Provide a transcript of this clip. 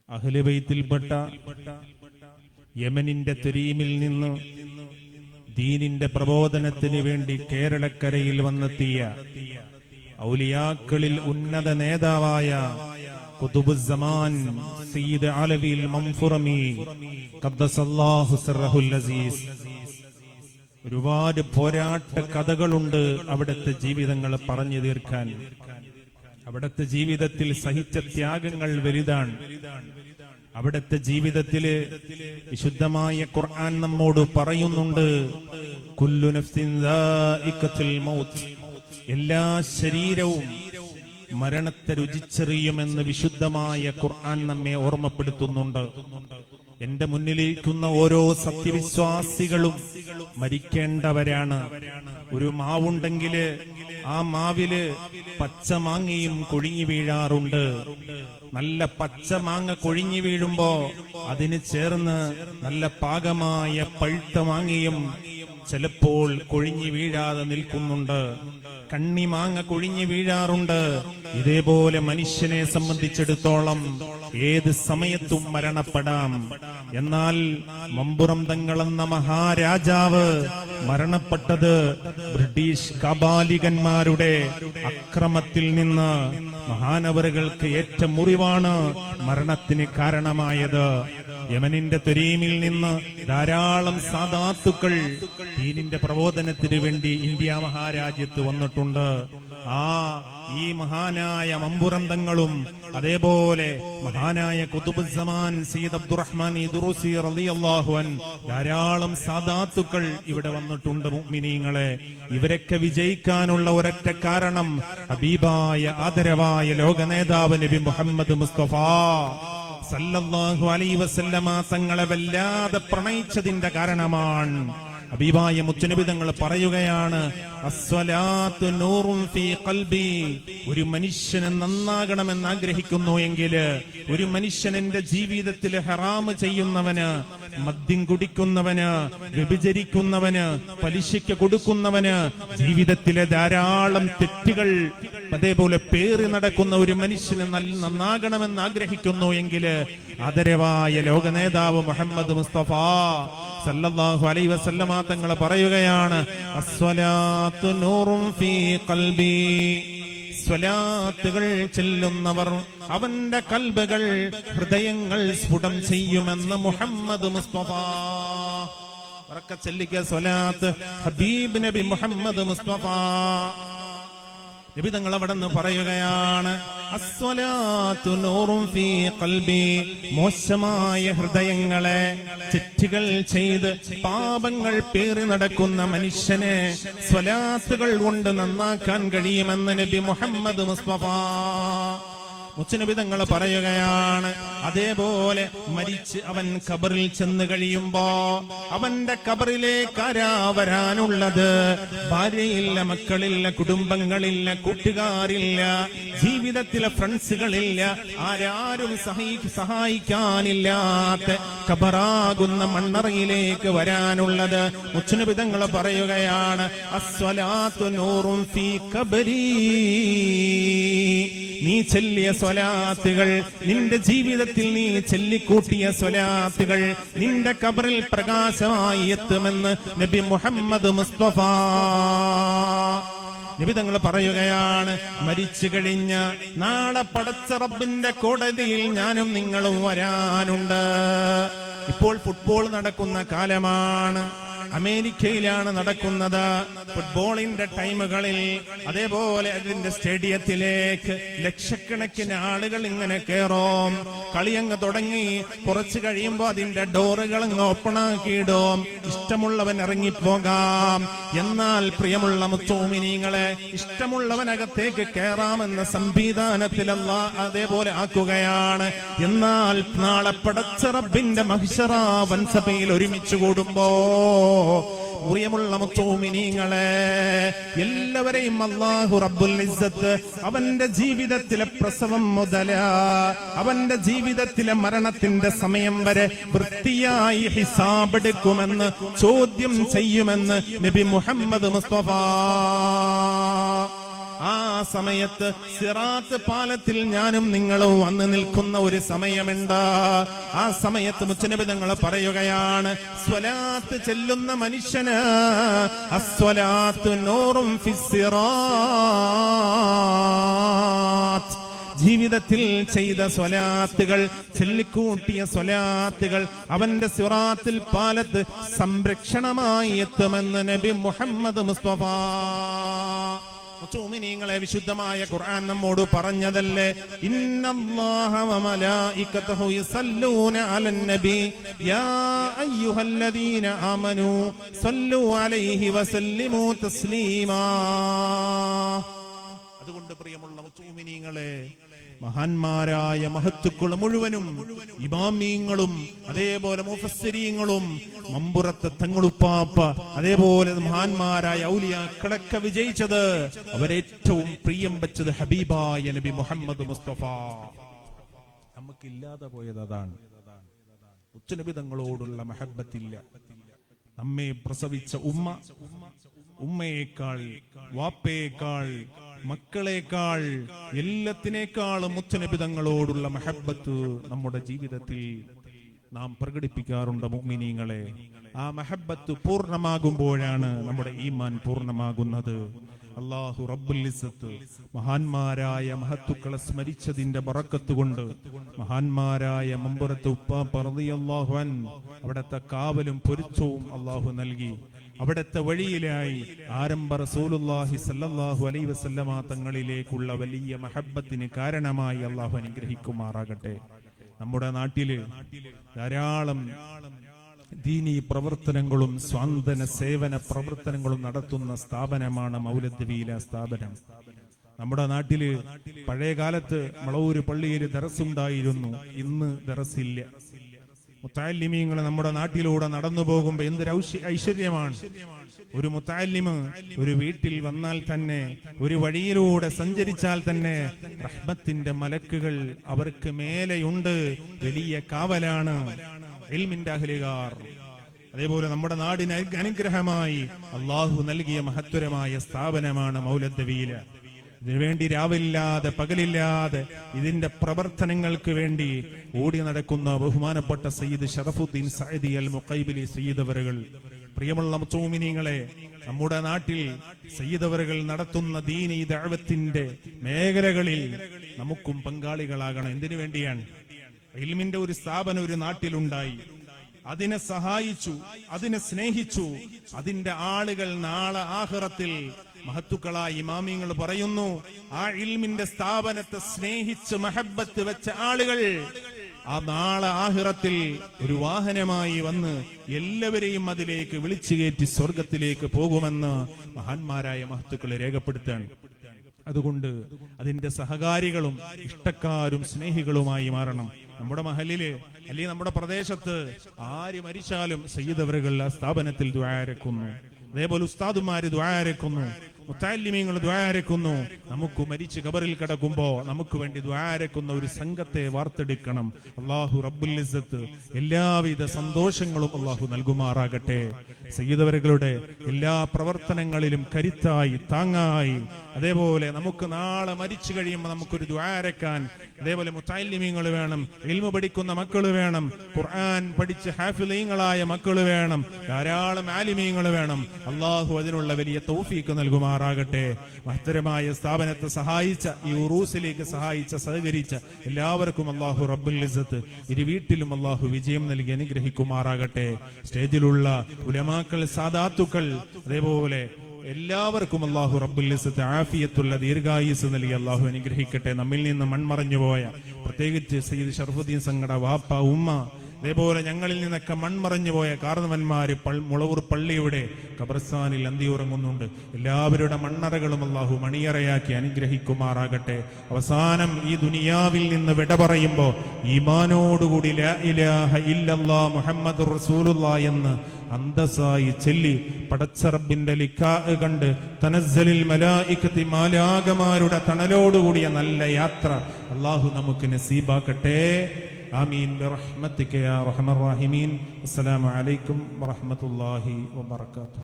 അഹ്ലു ബൈത്തിൽപ്പെട്ട യമനിന്റെ തെരീമിൽ നിന്ന് ദീനിന്റെ പ്രബോധനത്തിന് വേണ്ടി കേരളക്കരയിൽ വന്നെത്തിയ ഔലിയാക്കളിൽ ഉന്നത നേതാവായ ഖുതുബുസ്സമാൻ സയ്യിദ് അലവിൽ മൻഫുറമി ഖദ്ദസല്ലാഹു സിർറഹുൽ അസീസ്. ഒരുപാട് പോരാട്ട കഥകളുണ്ട് അവിടുത്തെ ജീവിതങ്ങൾ പറഞ്ഞു തീർക്കാൻ. അവിടുത്തെ ജീവിതത്തിൽ സഹിച്ച ത്യാഗങ്ങൾ വലുതാണ്. അവിടുത്തെ ജീവിതത്തില് വിശുദ്ധമായ ഖുർആൻ നമ്മോട് പറയുന്നുണ്ട്, കുല്ലു നഫ്സിൻ ദാഇഖത്തുൽ മൗത്ത്, എല്ലാ ശരീരവും മരണത്തെ രുചിച്ചറിയുമെന്ന് വിശുദ്ധമായ ഖുർആൻ നമ്മെ ഓർമ്മപ്പെടുത്തുന്നുണ്ട്. എന്റെ മുന്നിലിരിക്കുന്ന ഓരോ സത്യവിശ്വാസികളും മരിക്കേണ്ടവരാണ്. ഒരു മാവുണ്ടെങ്കില് ആ മാവില് പച്ചമാങ്ങയും കൊഴിഞ്ഞു വീഴാറുണ്ട്. നല്ല പച്ചമാങ്ങ കൊഴിഞ്ഞു വീഴുമ്പോ അതിന് ചേർന്ന് നല്ല പാകമായ പഴുത്ത മാങ്ങയും ചിലപ്പോൾ കൊഴിഞ്ഞു വീഴാതെ നിൽക്കുന്നുണ്ട്. കണ്ണിമാങ്ങ കൊഴിഞ്ഞു വീഴാറുണ്ട്. ഇതേപോലെ മനുഷ്യനെ സംബന്ധിച്ചിടത്തോളം ഏത് സമയത്തും മരണപ്പെടാം. എന്നാൽ മമ്പുറം തങ്ങളെന്ന മഹാരാജാവ് മരണപ്പെട്ടത് ബ്രിട്ടീഷ് കാബാലികന്മാരുടെ അക്രമത്തിൽ നിന്ന്. മഹാനവറുകൾക്ക് ഏറ്റ മുറിവാണ് മരണത്തിന് കാരണമായത്. യമനിന്റെ തെരീമിൽ നിന്ന് ധാരാളം സാദാത്തുക്കൾ ദീനിന്റെ പ്രബോധനത്തിന് വേണ്ടി ഇന്ത്യ മഹാരാജ്യത്ത് വന്നിട്ടുണ്ട്. ഈ മഹാനായ മമ്പുറം തങ്ങളും അതേപോലെ മഹാനായ ഖുതുബുസ്സമാൻ സയ്യിദ് അബ്ദുറഹ്മാൻ ദുറൂസി റളിയല്ലാഹു അൻഹു ധാരാളം സാദാത്തുക്കൾ ഇവിടെ വന്നിട്ടുണ്ട്. മുഅ്മിനീങ്ങളെ, ഇവരൊക്കെ വിജയിക്കാനുള്ള ഒരൊറ്റ കാരണം ഹബീബായ ആദരവായ ലോക നേതാവ് നബി മുഹമ്മദ് മുസ്തഫ സല്ലല്ലാഹു അലൈഹി വസല്ലമ തങ്ങളെ വല്ലാതെ പ്രണയിച്ചതിന്റെ കാരണമാണ്. ഹബീബായ മുത്തുനബി തങ്ങൾ പറയുകയാണ്, അസ്സലാത്തു നൂറുൻ ഫീ ഖൽബി. ഒരു മനുഷ്യനെ നന്നാകണമെന്ന് ആഗ്രഹിക്കുന്നു എങ്കിൽ, ഒരു മനുഷ്യൻ എന്റെ ജീവിതത്തിൽ ഹറാമ് ചെയ്യുന്നവന്, മദ്യം കുടിക്കുന്നവന്, വ്യഭിചരിക്കുന്നവന്, പലിശയ്ക്ക് കൊടുക്കുന്നവന്, ജീവിതത്തിലെ ധാരാളം തെറ്റുകൾ അതേപോലെ പേറി നടക്കുന്ന ഒരു മനുഷ്യന് നന്നാകണമെന്ന് ആഗ്രഹിക്കുന്നു എങ്കിൽ, ആദരവായ ലോക നേതാവ് മുഹമ്മദ് മുസ്തഫ സല്ലല്ലാഹു അലൈഹി വസല്ലമ തങ്ങൾ പറയുകയാണ്, അസ്സലാത്തു നൂറുൻ ഫീ ഖൽബി. സ്വലാത്തുകൾ ചെല്ലുന്നവർ അവന്റെ കൽബുകൾ, ഹൃദയങ്ങൾ സ്ഫുടം ചെയ്യുമെന്ന് മുഹമ്മദ് മുസ്തഫ. ചെല്ലിക്ക സ്വലാത്ത് ഹബീബ് നബി മുഹമ്മദ് മുസ്തഫ. നബി തങ്ങൾ അവിടെ നിന്ന് പറയുകയാണ്, അസ്സലാത്തു നൂറുൻ ഫീ ഖൽബി. മോശമായ ഹൃദയങ്ങളെ, തെറ്റുകൾ ചെയ്ത് പാപങ്ങൾ പേറി നടക്കുന്ന മനുഷ്യനെ സ്വലാത്തുകൾ കൊണ്ട് നന്നാക്കാൻ കഴിയുമെന്ന് നബി മുഹമ്മദ് മുസ്തഫ. മുത്തുനബി തങ്ങൾ പറയുകയാണ്, അതേപോലെ മരിച്ച് അവൻ ഖബറിൽ ചെന്ന് കഴിയുമ്പോ അവന്റെ ഖബറിലേക്കാരാ വരാനുള്ളത്? ഭാര്യയില്ല, മക്കളില്ല, കുടുംബങ്ങളില്ല, കൂട്ടുകാരില്ല, ജീവിതത്തിലെ ഫ്രണ്ട്സുകളില്ല, ആരാരും സഹായിക്കാനില്ലാത്ത ഖബറാകുന്ന മണ്ണറയിലേക്ക് വരാനുള്ളത്. മുത്തുനബി തങ്ങൾ പറയുകയാണ്, അസ്സലാത്തു നൂറുൻ ഫീ ഖബരി. നീ ചൊല്ലിയ സ്വലാത്തുകൾ, നിന്റെ ജീവിതത്തിൽ നീ ചൊല്ലിക്കൂട്ടിയ സ്വലാത്തുകൾ നിന്റെ ഖബറിൽ പ്രകാശമായി എത്തുമെന്ന് നബി മുഹമ്മദ് മുസ്തഫ. നബി തങ്ങൾ പറയുകയാണ്, മരിച്ചു കഴിഞ്ഞ നാളെ പടച്ച റബ്ബിന്റെ കോടതിയിൽ ഞാനും നിങ്ങളും വരാനുണ്ട്. ഇപ്പോൾ ഫുട്ബോൾ നടക്കുന്ന കാലമാണ്. അമേരിക്കയിലാണ് നടക്കുന്നത്. ഫുട്ബോളിന്റെ ടൈമുകളിൽ അതേപോലെ അതിന്റെ സ്റ്റേഡിയത്തിലേക്ക് ലക്ഷക്കണക്കിന് ആളുകൾ ഇങ്ങനെ കയറും. കളിയങ്ങ് തുടങ്ങി കുറച്ചു കഴിയുമ്പോ അതിന്റെ ഡോറുകൾ അങ്ങ് ഓപ്പണാക്കിയിടും. ഇഷ്ടമുള്ളവൻ ഇറങ്ങിപ്പോകാം. എന്നാൽ പ്രിയമുള്ള മുത്തുമിനീങ്ങളെ, ഇഷ്ടമുള്ളവനകത്തേക്ക് കയറാമെന്ന സംവിധാനത്തിൽ അല്ലാഹ് അതേപോലെ ആക്കുകയാണ്. എന്നാൽ നാളെ പടച്ച റബ്ബിന്റെ മഹ്ശറ വൻസഭയിൽ ഒരുമിച്ച് കൂടുമ്പോ പ്രിയമുള്ള മുഅ്മിനീങ്ങളെ, എല്ലാവരെയും അല്ലാഹു റബ്ബുൽ ഇസ്സത്ത് അവന്റെ ജീവിതത്തിലെ പ്രസവം മുതൽ അവന്റെ ജീവിതത്തിലെ മരണത്തിന്റെ സമയം വരെ വൃത്തിയായി ഹിസാബെടുക്കുമെന്ന്, ചോദ്യം ചെയ്യുമെന്ന് നബി മുഹമ്മദ് മുസ്തഫ. ആ സമയത്ത് സിറാത്ത് പാലത്തിൽ ഞാനും നിങ്ങളും വന്ന് നിൽക്കുന്ന ഒരു സമയമുണ്ട്. ആ സമയത്ത് മുത്തനബി തങ്ങൾ പറയുകയാണ്, സ്വലാത്ത് ചെല്ലുന്ന മനുഷ്യന് അസ്വലാത്തു നൂറും ഫിസ്സിറാത്ത്, ജീവിതത്തിൽ ചെയ്ത സ്വലാത്തുകൾ, ചൊല്ലിക്കൂട്ടിയ സ്വലാത്തുകൾ അവന്റെ സിറാത്തിൽ പാലത്ത് സംരക്ഷണമായി എത്തുമെന്ന് നബി മുഹമ്മദ് മുസ്തഫ. മുഅ്മിനീങ്ങളെ, വിശുദ്ധമായ ഖുർആൻ നമ്മോട് പറഞ്ഞതല്ലേ, ഇന്നല്ലാഹ വ മലായികതഹു യസല്ലൂന അലൻ നബി യാ അയ്യുഹല്ലദീന ആമനൂ സല്ലു അലൈഹി വസല്ലിമു തസ്ലീമാ. അതുകൊണ്ട് പ്രിയമുള്ള മുഅ്മിനീങ്ങളെ, മഹാന്മാരായ മഹത്തുക്കൾ മുഴുവനും ഇമാമീങ്ങളും അതേപോലെ മുഫസ്സിരീങ്ങളും മമ്പുറത്തെ തങ്ങളുപ്പാപ്പ അതേപോലെ മഹാന്മാരായ ഔലിയാക്കളൊക്കെ വിജയിച്ചത്, അവരേറ്റവും പ്രിയം വെച്ചത് ഹബീബായ നബി മുഹമ്മദ് മുസ്തഫ. നമുക്കില്ലാതെ പോയത് അതാണ്. മുത്തുനബി തങ്ങളോടുള്ള മഹബ്ബത്തില്ല. നമ്മെ പ്രസവിച്ച ഉമ്മയേക്കാൾ, വാപ്പയേക്കാൾ, മക്കളേക്കാൾ, എല്ലാത്തിനേക്കാളും മുത്തുനബി തങ്ങളോടുള്ള മഹബ്ബത്ത് നമ്മുടെ ജീവിതത്തിൽ നാം പ്രകടിപ്പിക്കാറുണ്ട് മുഅ്മിനീങ്ങളെ. ആ മഹബ്ബത്ത് പൂർണ്ണമാകുമ്പോഴാണ് നമ്മുടെ ഈമാൻ പൂർണ്ണമാകുന്നത്. അല്ലാഹു റബ്ബുൽ ഇസ്സത്ത് മഹാന്മാരായ മഹത്തുക്കളെ സ്മരിച്ചതിന്റെ ബറക്കത്ത് കൊണ്ട് മഹാന്മാരായ മമ്പുറത്ത് ഉപ്പാപ്പ റളിയല്ലാഹു അൻഹു അവിടത്തെ കാവലും പൊരുത്തവും അല്ലാഹു നൽകി. അവിടത്തെ വഴിയിലായി ആരംഭ റസൂലുള്ളാഹി സ്വല്ലല്ലാഹു അലൈഹി വസല്ലമ തങ്ങളിലേക്കുള്ള വലിയ മഹബ്ബത്തിന് കാരണമായി അല്ലാഹു അനുഗ്രഹിക്കുമാറാകട്ടെ. നമ്മുടെ നാട്ടില് ധാരാളം ദീനീ പ്രവർത്തനങ്ങളും സ്വാന്തന സേവന പ്രവർത്തനങ്ങളും നടത്തുന്ന സ്ഥാപനമാണ് മൗലദ് വീല സ്ഥാപനം. നമ്മുടെ നാട്ടില് പഴയ കാലത്ത് മളവൂര് പള്ളിയിൽ ദറസുണ്ടായിരുന്നു, ഇന്ന് ദറസില്ല. മുത്തഅല്ലിമീങ്ങൾ നമ്മുടെ നാട്ടിലൂടെ നടന്നു പോകുമ്പോ എന്തൊരു ഐശ്വര്യമാണ്. ഒരു മുത്തഅല്ലിമ് ഒരു വീട്ടിൽ വന്നാൽ തന്നെ, ഒരു വഴിയിലൂടെ സഞ്ചരിച്ചാൽ തന്നെ റഹ്മത്തിന്റെ മലക്കുകൾ അവർക്ക് മേലെയുണ്ട്, വലിയ കാവലാണ് ഇൽമിന്റെ അഹ്ലുകാർ. അതേപോലെ നമ്മുടെ നാടിന് അനുഗ്രഹമായി അള്ളാഹു നൽകിയ മഹത്വരമായ സ്ഥാപനമാണ് മൗലദ് വീല. ഇതിനുവേണ്ടി രാവില്ലാതെ പകലില്ലാതെ ഇതിന്റെ പ്രവർത്തനങ്ങൾക്ക് വേണ്ടി ഓടി നടക്കുന്ന ബഹുമാനപ്പെട്ട സയ്യിദ് ഷറഫുദ്ദീൻ സഅദി അൽ മുഖൈബിലി സയ്യിദ് അവറുകൾ. പ്രിയമുള്ള മുഅ്മിനീങ്ങളെ, നമ്മുടെ നാട്ടിൽ സയ്യിദ് അവറുകൾ നടത്തുന്ന ദീനീ ദഅവത്തിന്റെ മേഖലകളിൽ നമുക്കും പങ്കാളികളാകണം. എന്തിനു വേണ്ടിയാണ്? ഇൽമിന്റെ ഒരു സ്ഥാപനം ഒരു നാട്ടിലുണ്ടായി, അതിനെ സഹായിച്ചു, അതിനെ സ്നേഹിച്ചു. അതിന്റെ ആളുകൾ നാളെ ആഖിറത്തിൽ മഹത്തുക്കളായ ഇമാമിങ്ങൾ പറയുന്നു, ആ ഇൽമിന്റെ സ്ഥാപനത്തെ സ്നേഹിച്ച് മഹബ്ബത്ത് വെച്ച ആളുകൾ ആ നാളെ ആഖിറത്തിൽ ഒരു വാഹനമായി വന്ന് എല്ലാവരെയും അതിലേക്ക് വിളിച്ചു കയറ്റി സ്വർഗത്തിലേക്ക് പോകുമെന്ന് മഹാന്മാരായ മഹത്തുക്കളെ രേഖപ്പെടുത്താണ്. അതുകൊണ്ട് അതിന്റെ സഹകാരികളും ഇഷ്ടക്കാരും സ്നേഹികളുമായി മാറണം. നമ്മുടെ മഹലില് അല്ലെങ്കിൽ നമ്മുടെ പ്രദേശത്ത് ആര് മരിച്ചാലും സയ്യിദ് അവറുകൾ ആ സ്ഥാപനത്തിൽ ദുആ ഇറക്കുന്നു. അതേപോലെ ഉസ്താദുമാര് ദുആ ഇറക്കുന്നു, മുത്തഅല്ലിമീങ്ങൾ ദുആ ഇറക്കുന്നു. നമുക്ക് മരിച്ച് ഖബറിൽ കിടക്കുമ്പോ നമുക്ക് വേണ്ടി ദുആ ഇറക്കുന്ന ഒരു സംഘത്തെ വാർത്തെടുക്കണം. അല്ലാഹു റബ്ബുൽ ഇസ്സത്ത് എല്ലാവിധ സന്തോഷങ്ങളും അല്ലാഹു നൽകുമാറാകട്ടെ. സയ്യിദ് അവറുകളുടെ എല്ലാ പ്രവർത്തനങ്ങളിലും കരുത്തായി, താങ്ങായി, അതേപോലെ നമുക്ക് നാളെ മരിച്ചു കഴിയുമ്പോൾ നമുക്കൊരു ദുആ ഇറക്കാൻ അതേപോലെ മുത്തഅല്ലിമീങ്ങൾ വേണം, ഇൽമു പഠിക്കുന്ന മക്കൾ വേണം, ഖുർആൻ പഠിച്ച് ഹാഫിളീങ്ങളായ മക്കൾ വേണം, ധാരാളം ആലിമീങ്ങൾ വേണം. അല്ലാഹു അതിനുള്ള വലിയ തൗഫീഖ് നൽകുമാറാകട്ടെ. മഹത്തരമായ സ്ഥാപനത്തെ സഹായിച്ച, ഈ ഉറൂസിലേക്ക് സഹായിച്ച, സഹകരിച്ച എല്ലാവർക്കും അല്ലാഹു റബ്ബുൽ ഇസ്സത്ത് ഇരു വീട്ടിലും അല്ലാഹു വിജയം നൽകി അനുഗ്രഹിക്കുമാറാകട്ടെ. സ്റ്റേജിലുള്ള ഉലമാക്കൾ, സാദാത്തുക്കൾ, അതേപോലെ എല്ലാവർക്കും അല്ലാഹു റബ്ബുൽ ഇസ്സത്ത് ആഫിയത്തുള്ള ദീർഘായുസ് നൽകി അല്ലാഹു അനുഗ്രഹിക്കട്ടെ. നമ്മിൽ നിന്ന് മൺമറഞ്ഞുപോയ പ്രത്യേകിച്ച് സയ്യിദ് ഷറഫുദ്ദീൻ സംഘട വാപ്പ, ഉമ്മ, അതേപോലെ ഞങ്ങളിൽ നിന്നൊക്കെ മൺമറഞ്ഞുപോയ കാരണവന്മാര് മുളവൂർ പള്ളിയുടെ ഖബർസ്ഥാനിൽ അന്തിയുറങ്ങുന്നുണ്ട്. എല്ലാവരുടെ മണ്ണറകളും അല്ലാഹു മണിയറയാക്കി അനുഗ്രഹിക്കുമാറാകട്ടെ. അവസാനം ഈ ദുനിയാവിൽ നിന്ന് വിട പറയുമ്പോ ഈമാനോടുകൂടി ലാ ഇലാഹ ഇല്ലല്ലാഹ് മുഹമ്മദുർ റസൂലുള്ളാഹ് എന്ന് അന്തസായി ചൊല്ലി പടച്ച റബ്ബിന്റെ ലിഖാ കണ്ട് തനസ്സലിൽ മലായികത്തി മാലാകമാരുടെ തണലോടുകൂടിയ നല്ല യാത്ര അല്ലാഹു നമുക്ക് നസീബാക്കട്ടെ. ആമീൻ ബിറഹ്മതിക യാ അർഹമർ റഹീമീൻ. അസ്സലാമു അലൈക്കും വറഹ്മത്തുള്ളാഹി വബറകാതുഹു.